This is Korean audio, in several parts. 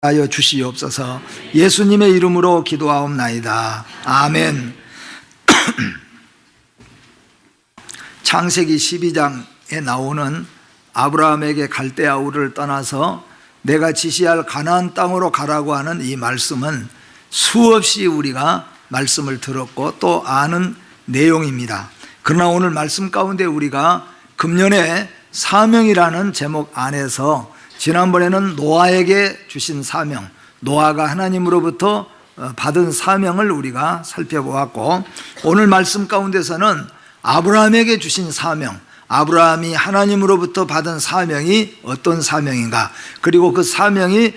하여 주시옵소서. 예수님의 이름으로 기도하옵나이다. 아멘. 창세기 12장에 나오는 아브라함에게 갈대아 우르를 떠나서 내가 지시할 가나안 땅으로 가라고 하는 이 말씀은 수없이 우리가 말씀을 들었고 또 아는 내용입니다. 그러나 오늘 말씀 가운데 우리가 금년에 사명이라는 제목 안에서 지난번에는 노아에게 주신 사명, 노아가 하나님으로부터 받은 사명을 우리가 살펴보았고, 오늘 말씀 가운데서는 아브라함에게 주신 사명, 아브라함이 하나님으로부터 받은 사명이 어떤 사명인가, 그리고 그 사명이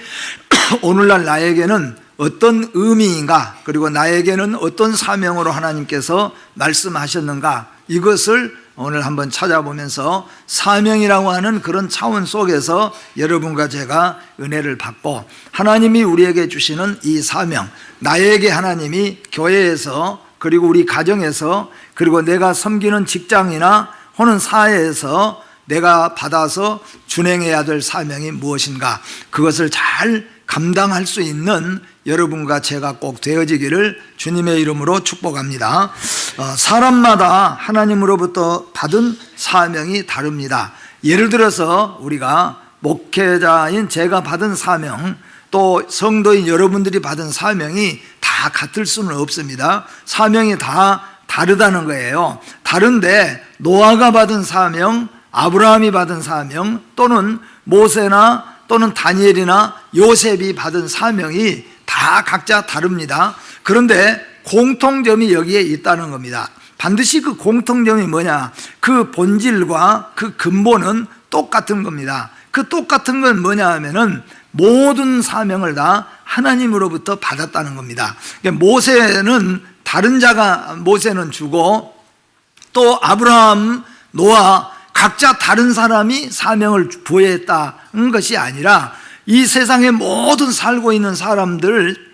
오늘날 나에게는 어떤 의미인가, 그리고 나에게는 어떤 사명으로 하나님께서 말씀하셨는가, 이것을 오늘 한번 찾아보면서 사명이라고 하는 그런 차원 속에서 여러분과 제가 은혜를 받고, 하나님이 우리에게 주시는 이 사명, 나에게 하나님이 교회에서, 그리고 우리 가정에서, 그리고 내가 섬기는 직장이나 혹은 사회에서 내가 받아서 준행해야 될 사명이 무엇인가, 그것을 잘 감당할 수 있는 여러분과 제가 꼭 되어지기를 주님의 이름으로 축복합니다. 사람마다 하나님으로부터 받은 사명이 다릅니다. 예를 들어서 우리가 목회자인 제가 받은 사명, 또 성도인 여러분들이 받은 사명이 다 같을 수는 없습니다. 사명이 다 다르다는 거예요. 다른데 노아가 받은 사명, 아브라함이 받은 사명, 또는 모세나 또는 다니엘이나 요셉이 받은 사명이 다 각자 다릅니다. 그런데 공통점이 여기에 있다는 겁니다. 반드시 그 공통점이 뭐냐, 그 본질과 그 근본은 똑같은 겁니다. 그 똑같은 건 뭐냐 하면은 모든 사명을 다 하나님으로부터 받았다는 겁니다. 모세는 다른 자가 모세는 주고, 또 아브라함, 노아 각자 다른 사람이 사명을 부여했다는 것이 아니라 이 세상에 모든 살고 있는 사람들,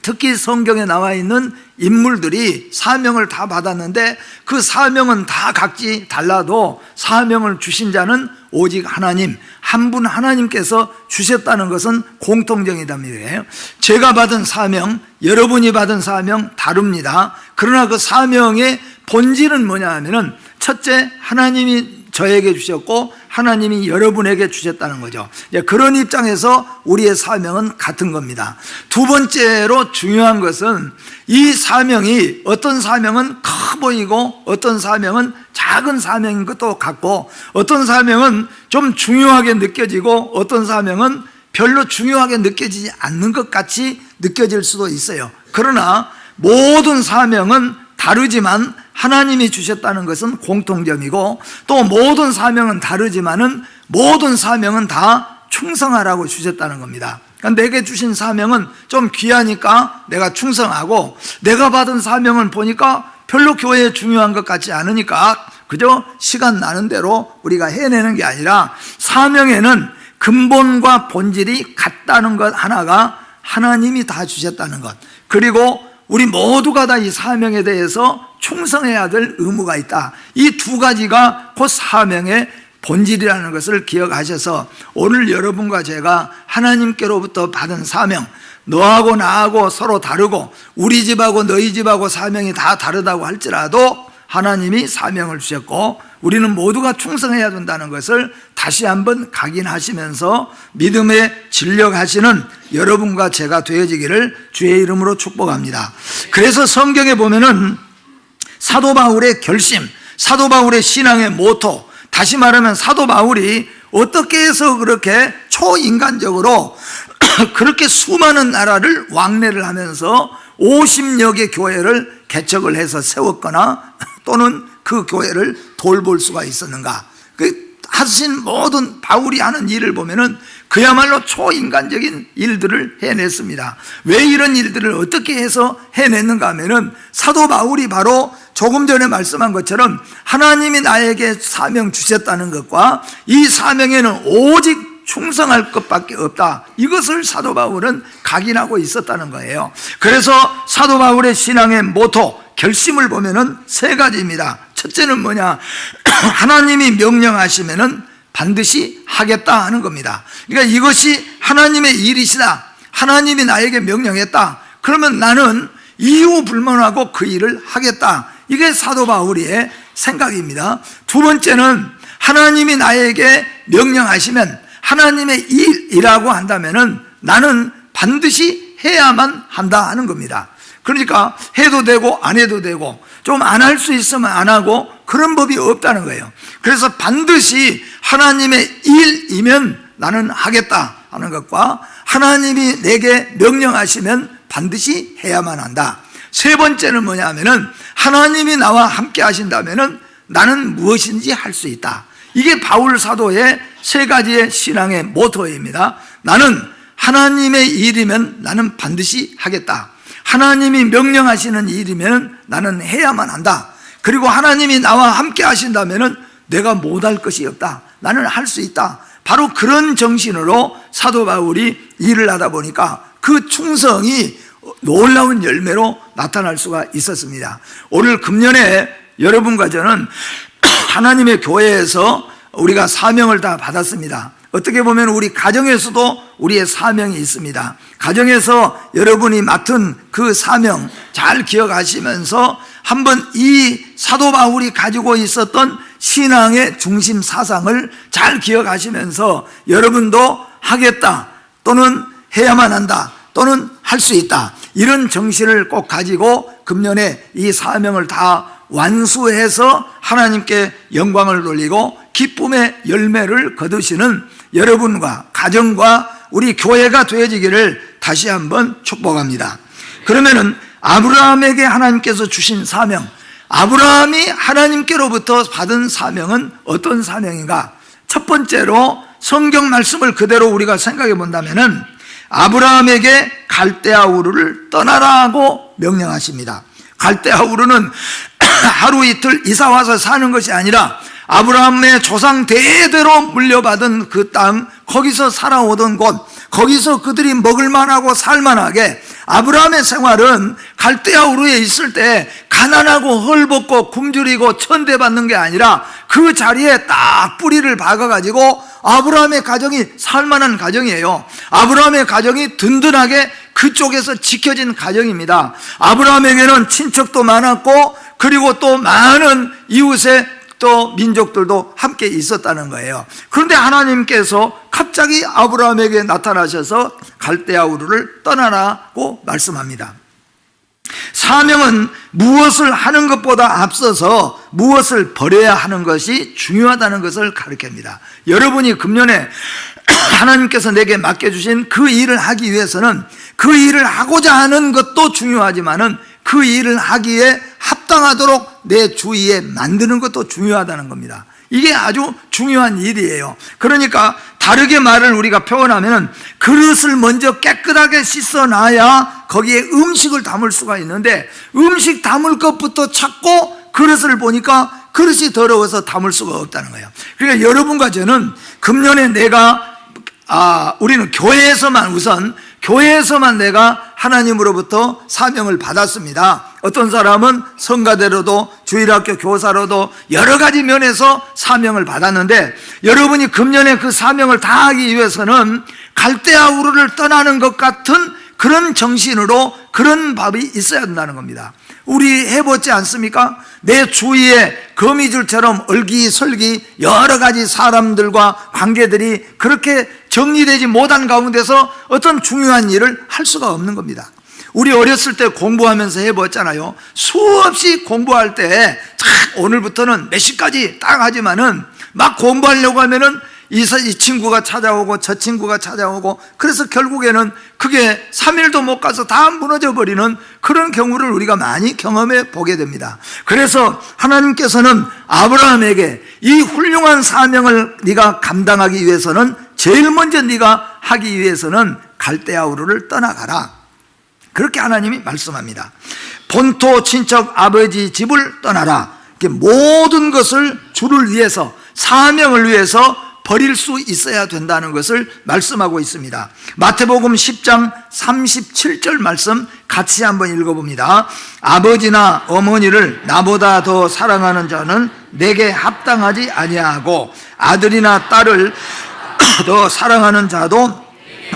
특히 성경에 나와 있는 인물들이 사명을 다 받았는데 그 사명은 다 각기 달라도 사명을 주신 자는 오직 하나님, 한 분 하나님께서 주셨다는 것은 공통점이랍니다. 제가 받은 사명, 여러분이 받은 사명 다릅니다. 그러나 그 사명의 본질은 뭐냐 하면은, 첫째, 하나님이 저에게 주셨고 하나님이 여러분에게 주셨다는 거죠. 그런 입장에서 우리의 사명은 같은 겁니다. 두 번째로 중요한 것은 이 사명이, 어떤 사명은 커 보이고 어떤 사명은 작은 사명인 것도 같고, 어떤 사명은 좀 중요하게 느껴지고 어떤 사명은 별로 중요하게 느껴지지 않는 것 같이 느껴질 수도 있어요. 그러나 모든 사명은 다르지만 하나님이 주셨다는 것은 공통점이고, 또 모든 사명은 다르지만은 모든 사명은 다 충성하라고 주셨다는 겁니다. 그러니까 내게 주신 사명은 좀 귀하니까 내가 충성하고, 내가 받은 사명을 보니까 별로 교회에 중요한 것 같지 않으니까 그저 시간 나는 대로 우리가 해내는 게 아니라, 사명에는 근본과 본질이 같다는 것 하나가 하나님이 다 주셨다는 것, 그리고 우리 모두가 다 이 사명에 대해서 충성해야 될 의무가 있다. 이 두 가지가 그 사명의 본질이라는 것을 기억하셔서 오늘 여러분과 제가 하나님께로부터 받은 사명, 너하고 나하고 서로 다르고 우리 집하고 너희 집하고 사명이 다 다르다고 할지라도 하나님이 사명을 주셨고 우리는 모두가 충성해야 된다는 것을 다시 한번 각인하시면서 믿음에 진력하시는 여러분과 제가 되어지기를 주의 이름으로 축복합니다. 그래서 성경에 보면은 사도 바울의 결심, 사도 바울의 신앙의 모토, 다시 말하면 사도 바울이 어떻게 해서 그렇게 초인간적으로 그렇게 수많은 나라를 왕래를 하면서 50여 개 교회를 개척을 해서 세웠거나 또는 그 교회를 돌볼 수가 있었는가. 그 하신 모든 바울이 하는 일을 보면은 그야말로 초인간적인 일들을 해냈습니다. 왜 이런 일들을 어떻게 해서 해냈는가 하면은, 사도 바울이 바로 조금 전에 말씀한 것처럼 하나님이 나에게 사명 주셨다는 것과 이 사명에는 오직 충성할 것밖에 없다, 이것을 사도 바울은 각인하고 있었다는 거예요. 그래서 사도 바울의 신앙의 모토, 결심을 보면은 세 가지입니다. 첫째는 뭐냐, 하나님이 명령하시면은 반드시 하겠다 하는 겁니다. 그러니까 이것이 하나님의 일이시다, 하나님이 나에게 명령했다. 그러면 나는 이유 불문하고 그 일을 하겠다. 이게 사도 바울의 생각입니다. 두 번째는 하나님이 나에게 명령하시면 하나님의 일이라고 한다면은 나는 반드시 해야만 한다 하는 겁니다. 그러니까 해도 되고 안 해도 되고 좀 안 할 수 있으면 안 하고 그런 법이 없다는 거예요. 그래서 반드시 하나님의 일이면 나는 하겠다 하는 것과 하나님이 내게 명령하시면 반드시 해야만 한다. 세 번째는 뭐냐면은 하나님이 나와 함께 하신다면은 나는 무엇인지 할 수 있다. 이게 바울 사도의 세 가지의 신앙의 모토입니다. 나는 하나님의 일이면 나는 반드시 하겠다. 하나님이 명령하시는 일이면 나는 해야만 한다. 그리고 하나님이 나와 함께 하신다면 내가 못할 것이 없다. 나는 할 수 있다. 바로 그런 정신으로 사도 바울이 일을 하다 보니까 그 충성이 놀라운 열매로 나타날 수가 있었습니다. 오늘 금년에 여러분과 저는 하나님의 교회에서 우리가 사명을 다 받았습니다. 어떻게 보면 우리 가정에서도 우리의 사명이 있습니다. 가정에서 여러분이 맡은 그 사명 잘 기억하시면서 한번 이 사도 바울이 가지고 있었던 신앙의 중심 사상을 잘 기억하시면서 여러분도 하겠다 또는 해야만 한다 또는 할 수 있다, 이런 정신을 꼭 가지고 금년에 이 사명을 다 완수해서 하나님께 영광을 돌리고 기쁨의 열매를 거두시는 여러분과 가정과 우리 교회가 되어지기를 다시 한번 축복합니다. 그러면은 아브라함에게 하나님께서 주신 사명, 아브라함이 하나님께로부터 받은 사명은 어떤 사명인가? 첫 번째로 성경 말씀을 그대로 우리가 생각해 본다면은 아브라함에게 갈대아 우르를 떠나라고 명령하십니다. 갈대아 우르는 하루 이틀 이사 와서 사는 것이 아니라 아브라함의 조상 대대로 물려받은 그 땅, 거기서 살아오던 곳, 거기서 그들이 먹을만하고 살만하게, 아브라함의 생활은 갈대아 우르에 있을 때 가난하고 헐벗고 굶주리고 천대받는 게 아니라 그 자리에 딱 뿌리를 박아가지고 아브라함의 가정이 살만한 가정이에요. 아브라함의 가정이 든든하게 그쪽에서 지켜진 가정입니다. 아브라함에게는 친척도 많았고 그리고 또 많은 이웃의 또 민족들도 함께 있었다는 거예요. 그런데 하나님께서 갑자기 아브라함에게 나타나셔서 갈대아 우르를 떠나라고 말씀합니다. 사명은 무엇을 하는 것보다 앞서서 무엇을 버려야 하는 것이 중요하다는 것을 가르칩니다. 여러분이 금년에 하나님께서 내게 맡겨주신 그 일을 하기 위해서는 그 일을 하고자 하는 것도 중요하지만은 그 일을 하기에 합당하도록 내 주위에 만드는 것도 중요하다는 겁니다. 이게 아주 중요한 일이에요. 그러니까 다르게 말을 우리가 표현하면 그릇을 먼저 깨끗하게 씻어놔야 거기에 음식을 담을 수가 있는데 음식 담을 것부터 찾고 그릇을 보니까 그릇이 더러워서 담을 수가 없다는 거예요. 그러니까 여러분과 저는 금년에 우리는 교회에서만 내가 하나님으로부터 사명을 받았습니다. 어떤 사람은 성가대로도 주일학교 교사로도 여러 가지 면에서 사명을 받았는데 여러분이 금년에 그 사명을 다하기 위해서는 갈대아 우르를 떠나는 것 같은 그런 정신으로 그런 밥이 있어야 된다는 겁니다. 우리 해보지 않습니까? 내 주위에 거미줄처럼 얼기설기 여러 가지 사람들과 관계들이 그렇게 정리되지 못한 가운데서 어떤 중요한 일을 할 수가 없는 겁니다. 우리 어렸을 때 공부하면서 해봤잖아요. 수없이 공부할 때 오늘부터는 몇 시까지 딱 하지만은 막 공부하려고 하면은 이 친구가 찾아오고 저 친구가 찾아오고 그래서 결국에는 그게 3일도 못 가서 다 무너져 버리는 그런 경우를 우리가 많이 경험해 보게 됩니다. 그래서 하나님께서는 아브라함에게 이 훌륭한 사명을 네가 감당하기 위해서는 제일 먼저 네가 하기 위해서는 갈대아 우르를 떠나가라, 그렇게 하나님이 말씀합니다. 본토 친척 아버지 집을 떠나라. 모든 것을 주를 위해서 사명을 위해서 버릴 수 있어야 된다는 것을 말씀하고 있습니다. 마태복음 10장 37절 말씀 같이 한번 읽어봅니다. 아버지나 어머니를 나보다 더 사랑하는 자는 내게 합당하지 아니하고 아들이나 딸을 더 사랑하는 자도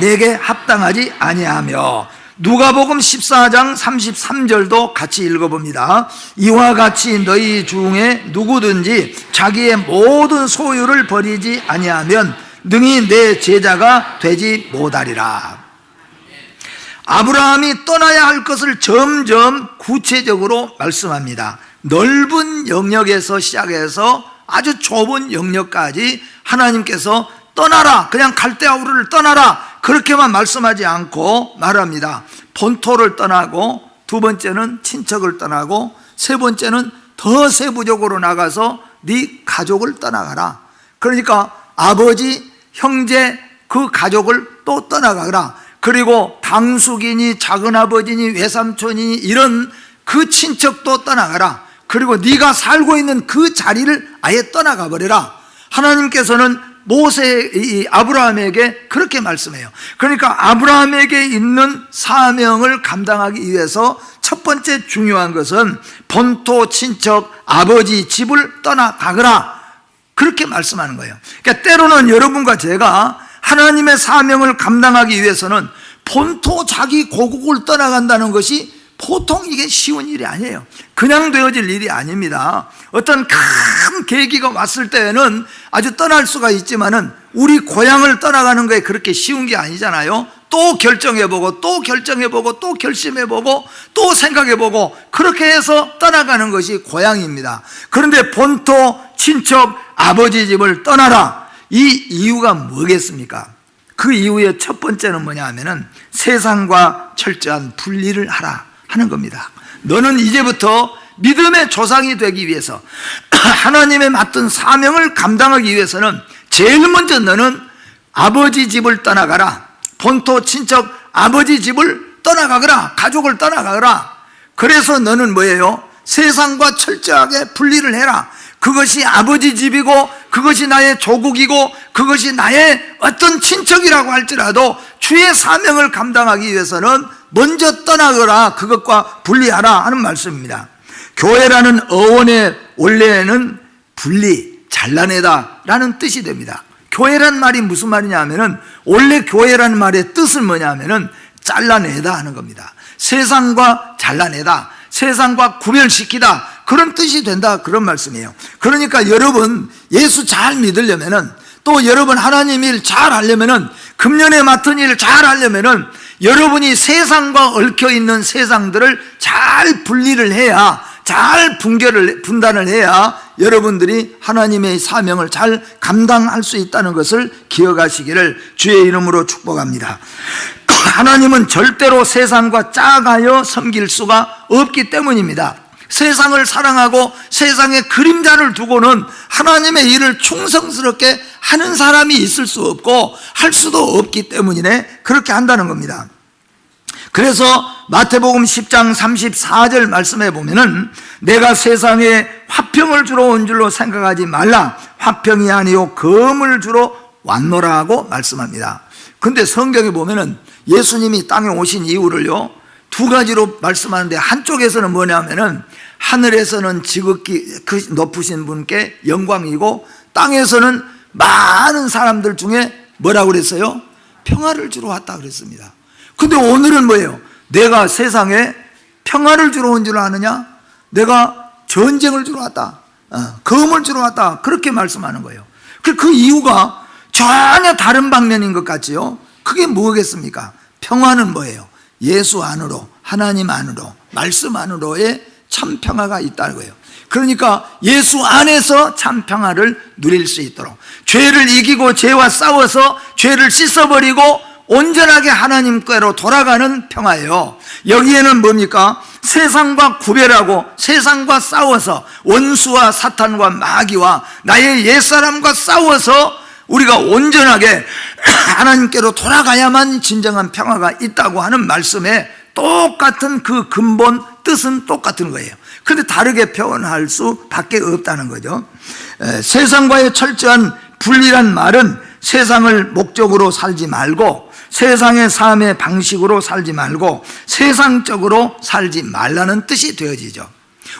내게 합당하지 아니하며. 누가복음 14장 33절도 같이 읽어봅니다. 이와 같이 너희 중에 누구든지 자기의 모든 소유를 버리지 아니하면 능히 내 제자가 되지 못하리라. 아브라함이 떠나야 할 것을 점점 구체적으로 말씀합니다. 넓은 영역에서 시작해서 아주 좁은 영역까지 하나님께서 떠나라, 그냥 갈대아 우르를 떠나라, 그렇게만 말씀하지 않고 말합니다. 본토를 떠나고, 두 번째는 친척을 떠나고, 세 번째는 더 세부적으로 나가서 네 가족을 떠나가라. 그러니까 아버지, 형제, 그 가족을 또 떠나가라. 그리고 당숙이니 작은아버지니 외삼촌이니 이런 그 친척도 떠나가라. 그리고 네가 살고 있는 그 자리를 아예 떠나가 버려라. 하나님께서는 아브라함에게 그렇게 말씀해요. 그러니까 아브라함에게 있는 사명을 감당하기 위해서 첫 번째 중요한 것은 본토, 친척, 아버지 집을 떠나가거라, 그렇게 말씀하는 거예요. 그러니까 때로는 여러분과 제가 하나님의 사명을 감당하기 위해서는 본토 자기 고국을 떠나간다는 것이 보통 이게 쉬운 일이 아니에요. 그냥 되어질 일이 아닙니다. 어떤 큰 계기가 왔을 때에는 아주 떠날 수가 있지만은 우리 고향을 떠나가는 게 그렇게 쉬운 게 아니잖아요. 또 결정해보고 또 결정해보고 또 결심해보고 또 생각해보고 그렇게 해서 떠나가는 것이 고향입니다. 그런데 본토, 친척, 아버지 집을 떠나라, 이 이유가 뭐겠습니까? 그 이유의 첫 번째는 뭐냐 하면은 세상과 철저한 분리를 하라 하는 겁니다. 너는 이제부터 믿음의 조상이 되기 위해서, 하나님의 맡은 사명을 감당하기 위해서는 제일 먼저 너는 아버지 집을 떠나가라. 본토, 친척, 아버지 집을 떠나가거라. 가족을 떠나가거라. 그래서 너는 뭐예요? 세상과 철저하게 분리를 해라. 그것이 아버지 집이고 그것이 나의 조국이고 그것이 나의 어떤 친척이라고 할지라도 주의 사명을 감당하기 위해서는 먼저 떠나거라. 그것과 분리하라 하는 말씀입니다. 교회라는 어원의 원래는 분리, 잘라내다라는 뜻이 됩니다. 교회란 말이 무슨 말이냐 하면은 원래 교회라는 말의 뜻은 뭐냐 하면은 잘라내다 하는 겁니다. 세상과 잘라내다, 세상과 구별시키다, 그런 뜻이 된다, 그런 말씀이에요. 그러니까 여러분 예수 잘 믿으려면은, 또 여러분 하나님 일 잘 하려면은, 금년에 맡은 일 잘 하려면은 여러분이 세상과 얽혀있는 세상들을 잘 분리를 해야, 잘 분단을 해야 여러분들이 하나님의 사명을 잘 감당할 수 있다는 것을 기억하시기를 주의 이름으로 축복합니다. 하나님은 절대로 세상과 짝하여 섬길 수가 없기 때문입니다. 세상을 사랑하고 세상의 그림자를 두고는 하나님의 일을 충성스럽게 하는 사람이 있을 수 없고 할 수도 없기 때문이네 그렇게 한다는 겁니다. 그래서 마태복음 10장 34절 말씀해 보면은 내가 세상에 화평을 주러 온 줄로 생각하지 말라. 화평이 아니요 검을 주러 왔노라고 말씀합니다. 근데 성경에 보면은 예수님이 땅에 오신 이유를요 두 가지로 말씀하는데, 한쪽에서는 뭐냐면은 하늘에서는 지극히 높으신 분께 영광이고 땅에서는 많은 사람들 중에 뭐라고 그랬어요? 평화를 주러 왔다 그랬습니다. 근데 오늘은 뭐예요? 내가 세상에 평화를 주러 온 줄 아느냐? 내가 전쟁을 주러 왔다, 검을 주러 왔다, 그렇게 말씀하는 거예요. 그 이유가 전혀 다른 방면인 것 같지요? 그게 뭐겠습니까? 평화는 뭐예요? 예수 안으로, 하나님 안으로, 말씀 안으로의 참 평화가 있다는 거예요. 그러니까 예수 안에서 참 평화를 누릴 수 있도록, 죄를 이기고 죄와 싸워서 죄를 씻어버리고 온전하게 하나님께로 돌아가는 평화예요. 여기에는 뭡니까? 세상과 구별하고 세상과 싸워서 원수와 사탄과 마귀와 나의 옛사람과 싸워서 우리가 온전하게 하나님께로 돌아가야만 진정한 평화가 있다고 하는 말씀에 똑같은 그 근본 뜻은 똑같은 거예요. 그런데 다르게 표현할 수밖에 없다는 거죠. 세상과의 철저한 분리란 말은 세상을 목적으로 살지 말고 세상의 삶의 방식으로 살지 말고 세상적으로 살지 말라는 뜻이 되어지죠.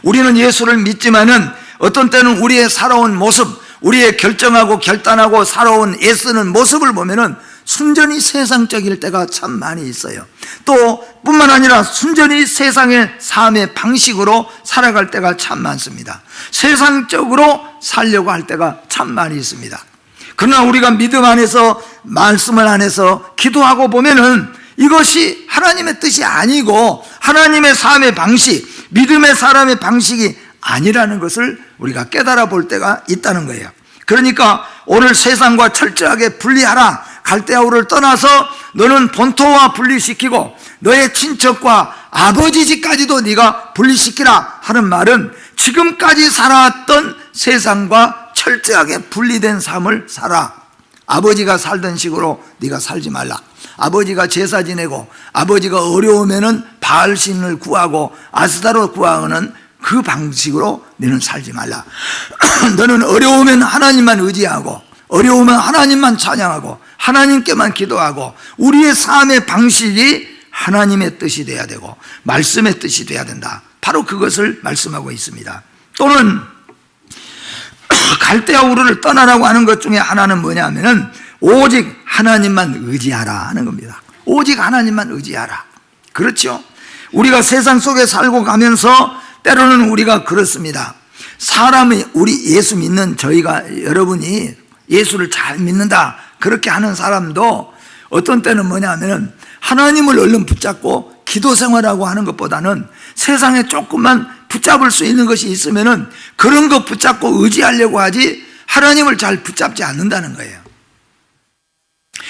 우리는 예수를 믿지만은 어떤 때는 우리의 살아온 모습, 우리의 결정하고 결단하고 살아온 애쓰는 모습을 보면은 순전히 세상적일 때가 참 많이 있어요. 또 뿐만 아니라 순전히 세상의 삶의 방식으로 살아갈 때가 참 많습니다. 세상적으로 살려고 할 때가 참 많이 있습니다. 그러나 우리가 믿음 안에서, 말씀을 안에서 기도하고 보면은 이것이 하나님의 뜻이 아니고 하나님의 삶의 방식, 믿음의 사람의 방식이 아니라는 것을 우리가 깨달아 볼 때가 있다는 거예요. 그러니까 오늘 세상과 철저하게 분리하라, 갈대아우를 떠나서 너는 본토와 분리시키고 너의 친척과 아버지 집까지도 네가 분리시키라 하는 말은 지금까지 살아왔던 세상과 철저하게 분리된 삶을 살아. 아버지가 살던 식으로 네가 살지 말라. 아버지가 제사 지내고 아버지가 어려우면은 바알신을 구하고 아스다로 구하는 그 방식으로 너는 살지 말라. 너는 어려우면 하나님만 의지하고 어려우면 하나님만 찬양하고 하나님께만 기도하고 우리의 삶의 방식이 하나님의 뜻이 돼야 되고 말씀의 뜻이 돼야 된다. 바로 그것을 말씀하고 있습니다. 또는 갈대아우르를 떠나라고 하는 것 중에 하나는 뭐냐면은 오직 하나님만 의지하라 하는 겁니다. 오직 하나님만 의지하라. 그렇죠? 우리가 세상 속에 살고 가면서 때로는 우리가 그렇습니다. 사람이, 우리 예수 믿는 저희가, 여러분이 예수를 잘 믿는다 그렇게 하는 사람도 어떤 때는 뭐냐면은 하나님을 얼른 붙잡고 기도 생활하고 하는 것보다는 세상에 조금만 붙잡을 수 있는 것이 있으면은 그런 것 붙잡고 의지하려고 하지 하나님을 잘 붙잡지 않는다는 거예요.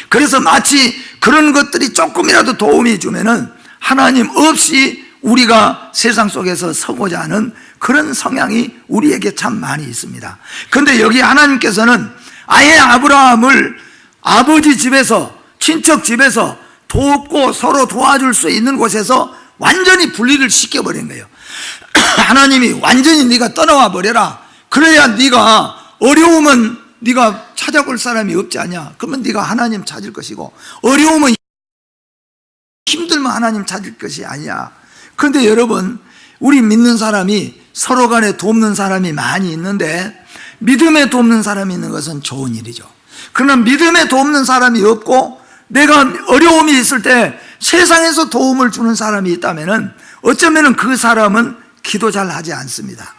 그래서 마치 그런 것들이 조금이라도 도움이 주면은 하나님 없이 우리가 세상 속에서 서고자 하는 그런 성향이 우리에게 참 많이 있습니다. 그런데 여기 하나님께서는 아예 아브라함을 아버지 집에서, 친척 집에서 돕고 서로 도와줄 수 있는 곳에서 완전히 분리를 시켜버린 거예요. 하나님이 완전히 네가 떠나와 버려라. 그래야 네가 어려우면 네가 찾아볼 사람이 없지 않냐. 그러면 네가 하나님 찾을 것이고 어려우면 힘들면 하나님 찾을 것이 아니야. 그런데 여러분, 우리 믿는 사람이 서로 간에 돕는 사람이 많이 있는데 믿음에 돕는 사람이 있는 것은 좋은 일이죠. 그러나 믿음에 돕는 사람이 없고 내가 어려움이 있을 때 세상에서 도움을 주는 사람이 있다면 어쩌면 그 사람은 기도 잘 하지 않습니다.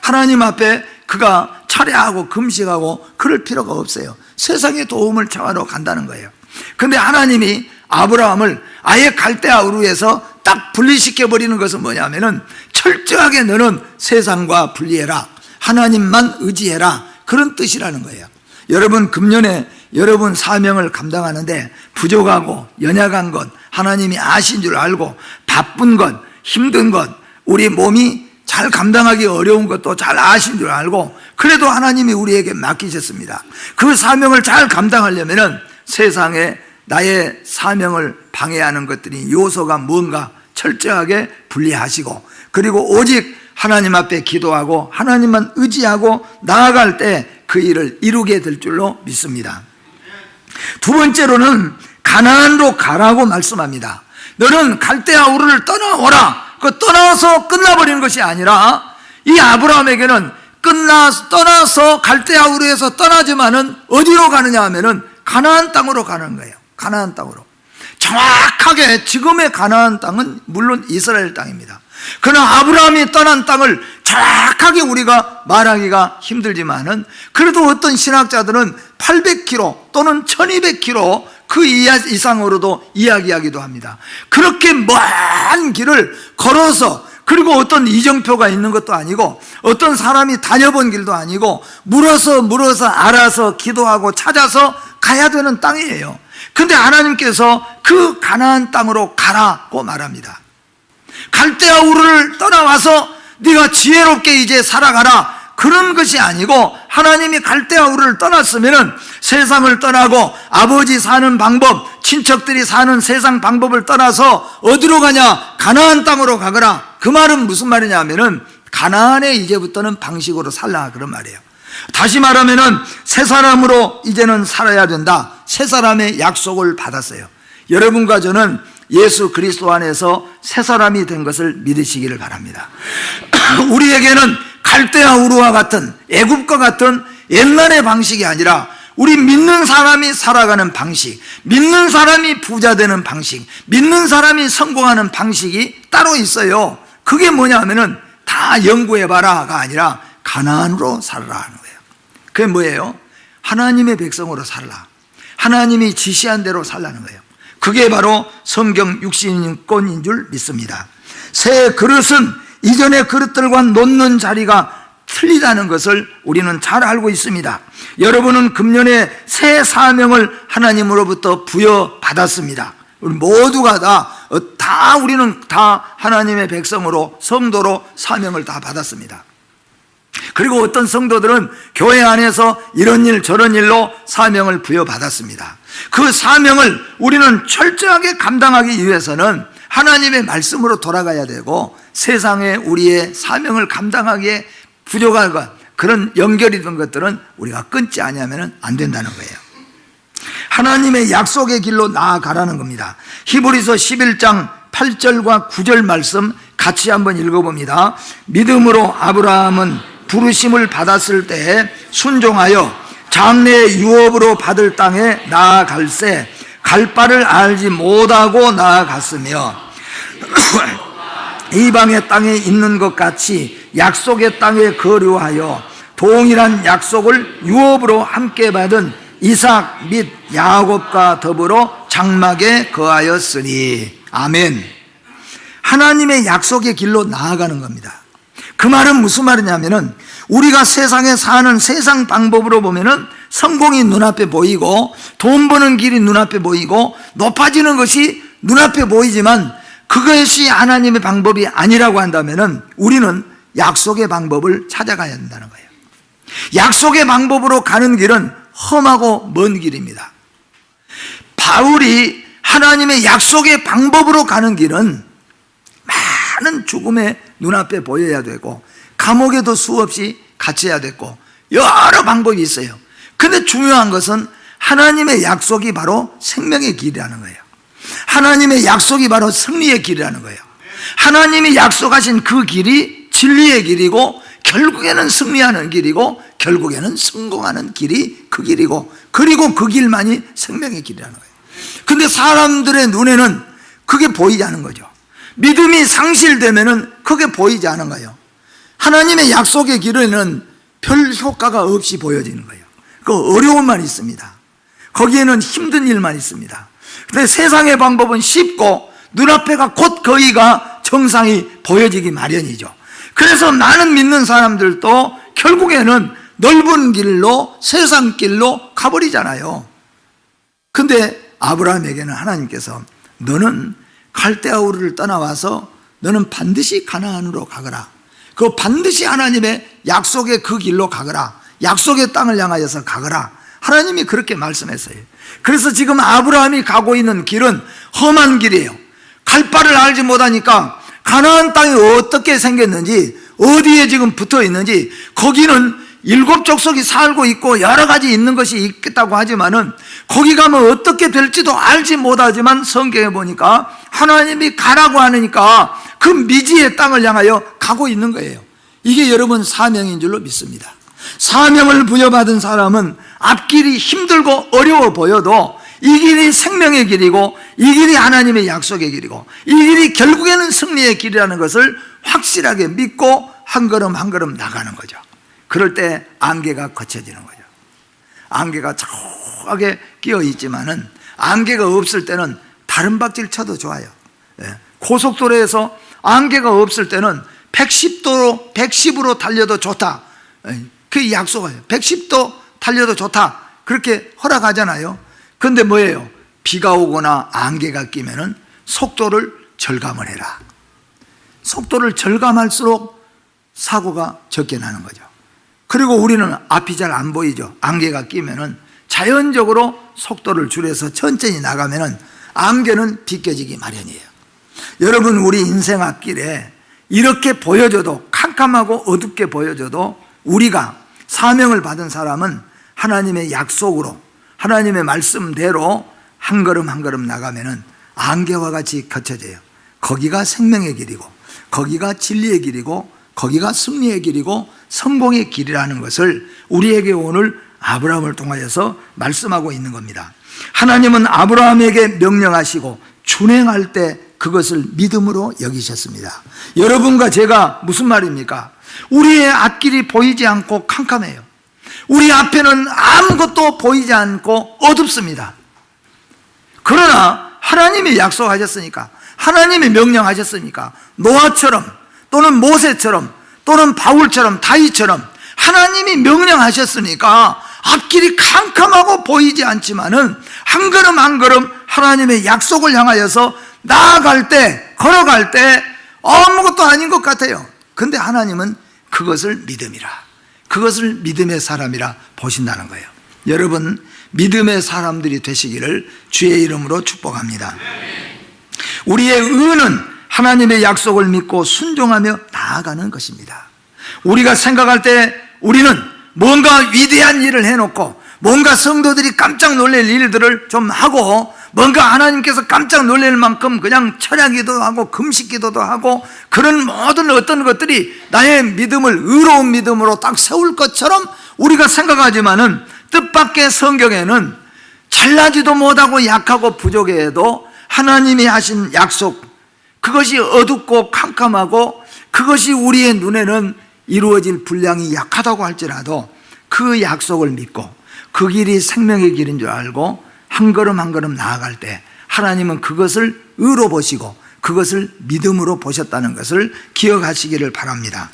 하나님 앞에 그가 철야하고 금식하고 그럴 필요가 없어요. 세상의 도움을 청하러 간다는 거예요. 그런데 하나님이 아브라함을 아예 갈대아우르에서 딱 분리시켜버리는 것은 뭐냐면은 철저하게 너는 세상과 분리해라. 하나님만 의지해라. 그런 뜻이라는 거예요. 여러분, 금년에 여러분 사명을 감당하는데 부족하고 연약한 것 하나님이 아신 줄 알고 바쁜 것, 힘든 것, 우리 몸이 잘 감당하기 어려운 것도 잘 아신 줄 알고 그래도 하나님이 우리에게 맡기셨습니다. 그 사명을 잘 감당하려면은 세상에 나의 사명을 방해하는 것들이 요소가 뭔가 철저하게 분리하시고 그리고 오직 하나님 앞에 기도하고 하나님만 의지하고 나아갈 때 그 일을 이루게 될 줄로 믿습니다. 두 번째로는 가나안으로 가라고 말씀합니다. 너는 갈대아우르를 떠나오라. 그 떠나서 끝나버리는 것이 아니라 이 아브라함에게는 떠나서 갈대아우르에서 떠나지만은 어디로 가느냐 하면은 가나안 땅으로 가는 거예요. 가나안 땅으로. 정확하게 지금의 가나안 땅은 물론 이스라엘 땅입니다. 그러나 아브라함이 떠난 땅을 정확하게 우리가 말하기가 힘들지만은 그래도 어떤 신학자들은 800km 또는 1200km 그 이상으로도 이야기하기도 합니다. 그렇게 먼 길을 걸어서 그리고 어떤 이정표가 있는 것도 아니고 어떤 사람이 다녀본 길도 아니고 물어서 알아서 기도하고 찾아서 가야 되는 땅이에요. 근데 하나님께서 그 가나안 땅으로 가라고 말합니다. 갈대아우르를 떠나와서 네가 지혜롭게 이제 살아가라 그런 것이 아니고 하나님이 갈대아우르를 떠났으면은 세상을 떠나고 아버지 사는 방법, 친척들이 사는 세상 방법을 떠나서 어디로 가냐? 가나안 땅으로 가거라. 그 말은 무슨 말이냐 하면은 가나안에 이제부터는 방식으로 살라 그런 말이에요. 다시 말하면은 새 사람으로 이제는 살아야 된다. 새 사람의 약속을 받았어요. 여러분과 저는 예수 그리스도 안에서 새 사람이 된 것을 믿으시기를 바랍니다. 우리에게는 갈대아우르와 같은 애굽과 같은 옛날의 방식이 아니라 우리 믿는 사람이 살아가는 방식, 믿는 사람이 부자 되는 방식, 믿는 사람이 성공하는 방식이 따로 있어요. 그게 뭐냐면은 다 연구해봐라가 아니라 가나안으로 살아라 하는 거예요. 그게 뭐예요? 하나님의 백성으로 살라. 하나님이 지시한 대로 살라는 거예요. 그게 바로 성경 육신권인 줄 믿습니다. 새 그릇은 이전의 그릇들과 놓는 자리가 틀리다는 것을 우리는 잘 알고 있습니다. 여러분은 금년에 새 사명을 하나님으로부터 부여받았습니다. 우리 모두가 다 우리는 다 하나님의 백성으로 성도로 사명을 다 받았습니다. 그리고 어떤 성도들은 교회 안에서 이런 일 저런 일로 사명을 부여받았습니다. 그 사명을 우리는 철저하게 감당하기 위해서는 하나님의 말씀으로 돌아가야 되고 세상에 우리의 사명을 감당하기에 부족한 것, 그런 연결이 된 것들은 우리가 끊지 않으면 안 된다는 거예요. 하나님의 약속의 길로 나아가라는 겁니다. 히브리서 11장 8절과 9절 말씀 같이 한번 읽어봅니다. 믿음으로 아브라함은 부르심을 받았을 때에 순종하여 장래의 유업으로 받을 땅에 나아갈새 갈 바를 알지 못하고 나아갔으며 이방의 땅에 있는 것 같이 약속의 땅에 거류하여 동일한 약속을 유업으로 함께 받은 이삭 및 야곱과 더불어 장막에 거하였으니. 아멘. 하나님의 약속의 길로 나아가는 겁니다. 그 말은 무슨 말이냐면은 우리가 세상에 사는 세상 방법으로 보면은 성공이 눈앞에 보이고 돈 버는 길이 눈앞에 보이고 높아지는 것이 눈앞에 보이지만 그것이 하나님의 방법이 아니라고 한다면은 우리는 약속의 방법을 찾아가야 된다는 거예요. 약속의 방법으로 가는 길은 험하고 먼 길입니다. 바울이 하나님의 약속의 방법으로 가는 길은 많은 죽음의 눈앞에 보여야 되고 감옥에도 수없이 갇혀야 됐고 여러 방법이 있어요. 근데 중요한 것은 하나님의 약속이 바로 생명의 길이라는 거예요. 하나님의 약속이 바로 승리의 길이라는 거예요. 하나님이 약속하신 그 길이 진리의 길이고 결국에는 승리하는 길이고 결국에는 성공하는 길이 그 길이고 그리고 그 길만이 생명의 길이라는 거예요. 근데 사람들의 눈에는 그게 보이지 않는 거죠. 믿음이 상실되면은 그게 보이지 않은 거예요. 하나님의 약속의 길에는 별 효과가 없이 보여지는 거예요. 그 어려움만 있습니다. 거기에는 힘든 일만 있습니다. 근데 세상의 방법은 쉽고 눈앞에가 곧 거기가 정상이 보여지기 마련이죠. 그래서 많은 믿는 사람들도 결국에는 넓은 길로 세상 길로 가버리잖아요. 근데 아브라함에게는 하나님께서 너는 갈대아우르를 떠나와서 너는 반드시 가나안으로 가거라. 그 반드시 하나님의 약속의 그 길로 가거라. 약속의 땅을 향하여서 가거라. 하나님이 그렇게 말씀했어요. 그래서 지금 아브라함이 가고 있는 길은 험한 길이에요. 갈 바를 알지 못하니까 가나안 땅이 어떻게 생겼는지 어디에 지금 붙어 있는지 거기는 7 족속이 살고 있고 여러 가지 있는 것이 있겠다고 하지만은 거기 가면 어떻게 될지도 알지 못하지만 성경에 보니까 하나님이 가라고 하니까 그 미지의 땅을 향하여 가고 있는 거예요. 이게 여러분 사명인 줄로 믿습니다. 사명을 부여받은 사람은 앞길이 힘들고 어려워 보여도 이 길이 생명의 길이고 이 길이 하나님의 약속의 길이고 이 길이 결국에는 승리의 길이라는 것을 확실하게 믿고 한 걸음 한 걸음 나가는 거죠. 그럴 때 안개가 거쳐지는 거죠. 안개가 촉하게 끼어 있지만은 안개가 없을 때는 다른 박질 쳐도 좋아요. 고속도로에서 안개가 없을 때는 110으로 달려도 좋다. 그 약속이에요. 110도 달려도 좋다. 그렇게 허락하잖아요. 그런데 뭐예요? 비가 오거나 안개가 끼면은 속도를 절감을 해라. 속도를 절감할수록 사고가 적게 나는 거죠. 그리고 우리는 앞이 잘 안 보이죠. 안개가 끼면은 자연적으로 속도를 줄여서 천천히 나가면은 안개는 비껴지기 마련이에요. 여러분, 우리 인생 앞길에 이렇게 보여줘도 캄캄하고 어둡게 보여줘도 우리가 사명을 받은 사람은 하나님의 약속으로 하나님의 말씀대로 한 걸음 한 걸음 나가면은 안개와 같이 겹쳐져요. 거기가 생명의 길이고 거기가 진리의 길이고 거기가 승리의 길이고 성공의 길이라는 것을 우리에게 오늘 아브라함을 통하여서 말씀하고 있는 겁니다. 하나님은 아브라함에게 명령하시고 준행할 때 그것을 믿음으로 여기셨습니다. 여러분과 제가 무슨 말입니까? 우리의 앞길이 보이지 않고 캄캄해요. 우리 앞에는 아무것도 보이지 않고 어둡습니다. 그러나 하나님이 약속하셨으니까, 하나님이 명령하셨으니까, 노아처럼 또는 모세처럼 또는 바울처럼 다윗처럼 하나님이 명령하셨으니까 앞길이 캄캄하고 보이지 않지만은 한 걸음 한 걸음 하나님의 약속을 향하여서 나아갈 때, 걸어갈 때 아무것도 아닌 것 같아요. 근데 하나님은 그것을 믿음이라, 그것을 믿음의 사람이라 보신다는 거예요. 여러분, 믿음의 사람들이 되시기를 주의 이름으로 축복합니다. 우리의 의는 하나님의 약속을 믿고 순종하며 나아가는 것입니다. 우리가 생각할 때 우리는 뭔가 위대한 일을 해놓고 뭔가 성도들이 깜짝 놀랄 일들을 좀 하고 뭔가 하나님께서 깜짝 놀랄 만큼 그냥 철야기도 하고 금식기도도 하고 그런 모든 어떤 것들이 나의 믿음을 의로운 믿음으로 딱 세울 것처럼 우리가 생각하지만은 뜻밖의 성경에는 잘나지도 못하고 약하고 부족해도 하나님이 하신 약속, 그것이 어둡고 캄캄하고 그것이 우리의 눈에는 이루어질 분량이 약하다고 할지라도 그 약속을 믿고 그 길이 생명의 길인 줄 알고 한 걸음 한 걸음 나아갈 때 하나님은 그것을 의로 보시고 그것을 믿음으로 보셨다는 것을 기억하시기를 바랍니다.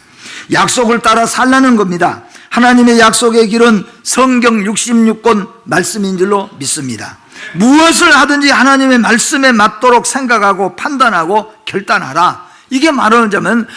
약속을 따라 살라는 겁니다. 하나님의 약속의 길은 성경 66권 말씀인 줄로 믿습니다. 무엇을 하든지 하나님의 말씀에 맞도록 생각하고 판단하고 결단하라. 이게 말하자면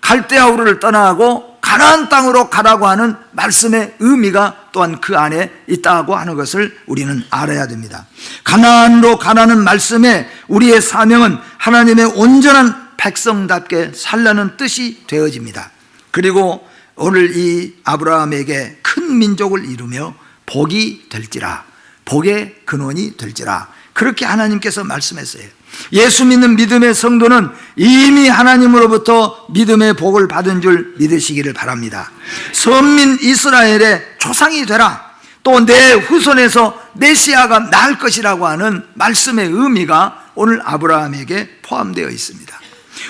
갈대아우르를 떠나고 가나안 땅으로 가라고 하는 말씀의 의미가 또한 그 안에 있다고 하는 것을 우리는 알아야 됩니다. 가나안으로 가라는 말씀에 우리의 사명은 하나님의 온전한 백성답게 살라는 뜻이 되어집니다. 그리고 오늘 이 아브라함에게 큰 민족을 이루며 복이 될지라, 복의 근원이 될지라, 그렇게 하나님께서 말씀했어요. 예수 믿는 믿음의 성도는 이미 하나님으로부터 믿음의 복을 받은 줄 믿으시기를 바랍니다. 선민 이스라엘의 조상이 되라, 또 내 후손에서 메시아가 날 것이라고 하는 말씀의 의미가 오늘 아브라함에게 포함되어 있습니다.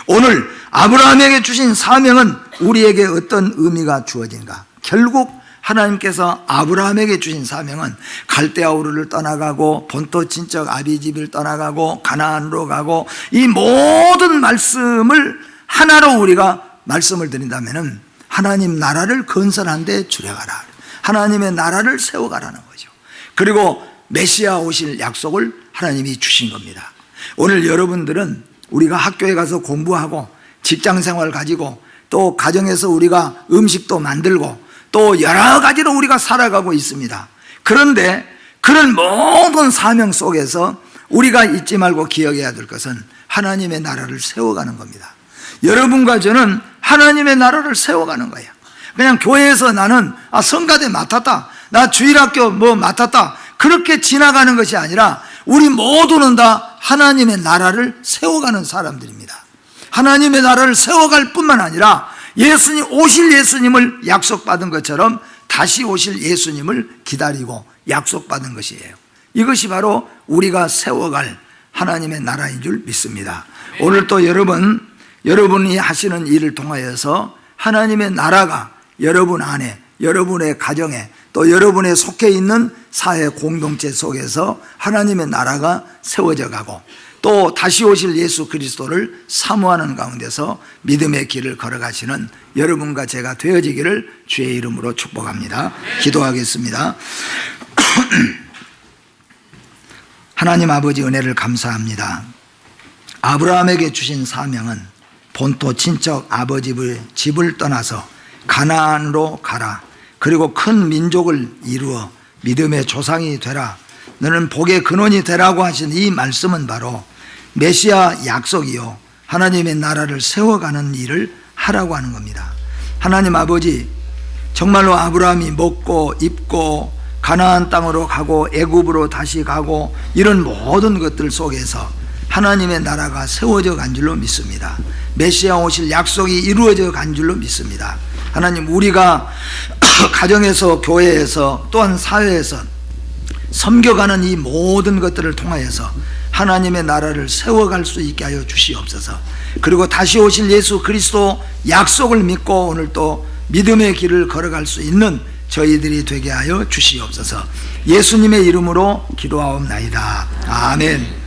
오늘 아브라함에게 주신 사명은 우리에게 어떤 의미가 주어진가? 결국 하나님께서 아브라함에게 주신 사명은 갈대아우르를 떠나가고 본토 친척 아비집을 떠나가고 가나안으로 가고, 이 모든 말씀을 하나로 우리가 말씀을 드린다면은 하나님 나라를 건설한 데 주력하라, 하나님의 나라를 세워가라는 거죠. 그리고 메시아 오실 약속을 하나님이 주신 겁니다. 오늘 여러분들은 우리가 학교에 가서 공부하고 직장생활 가지고 또 가정에서 우리가 음식도 만들고 또 여러 가지로 우리가 살아가고 있습니다. 그런데 그런 모든 사명 속에서 우리가 잊지 말고 기억해야 될 것은 하나님의 나라를 세워가는 겁니다. 여러분과 저는 하나님의 나라를 세워가는 거예요. 그냥 교회에서 나는 성가대 맡았다, 나 주일학교 뭐 맡았다, 그렇게 지나가는 것이 아니라 우리 모두는 다 하나님의 나라를 세워가는 사람들입니다. 하나님의 나라를 세워갈 뿐만 아니라 예수님, 오실 예수님을 약속받은 것처럼 다시 오실 예수님을 기다리고 약속받은 것이에요. 이것이 바로 우리가 세워갈 하나님의 나라인 줄 믿습니다. 오늘 또 여러분이 하시는 일을 통하여서 하나님의 나라가 여러분 안에, 여러분의 가정에, 또 여러분의 속해 있는 사회 공동체 속에서 하나님의 나라가 세워져 가고, 또 다시 오실 예수 그리스도를 사모하는 가운데서 믿음의 길을 걸어가시는 여러분과 제가 되어지기를 주의 이름으로 축복합니다. 기도하겠습니다. 하나님 아버지, 은혜를 감사합니다. 아브라함에게 주신 사명은 본토 친척 아버지 집을 떠나서 가나안으로 가라, 그리고 큰 민족을 이루어 믿음의 조상이 되라, 너는 복의 근원이 되라고 하신 이 말씀은 바로 메시아 약속이요, 하나님의 나라를 세워가는 일을 하라고 하는 겁니다. 하나님 아버지, 정말로 아브라함이 먹고 입고 가나안 땅으로 가고 애굽으로 다시 가고 이런 모든 것들 속에서 하나님의 나라가 세워져 간 줄로 믿습니다. 메시아 오실 약속이 이루어져 간 줄로 믿습니다. 하나님, 우리가 가정에서, 교회에서, 또한 사회에서 섬겨가는 이 모든 것들을 통하여서 하나님의 나라를 세워갈 수 있게 하여 주시옵소서. 그리고 다시 오실 예수 그리스도 약속을 믿고 오늘 또 믿음의 길을 걸어갈 수 있는 저희들이 되게 하여 주시옵소서. 예수님의 이름으로 기도하옵나이다. 아멘.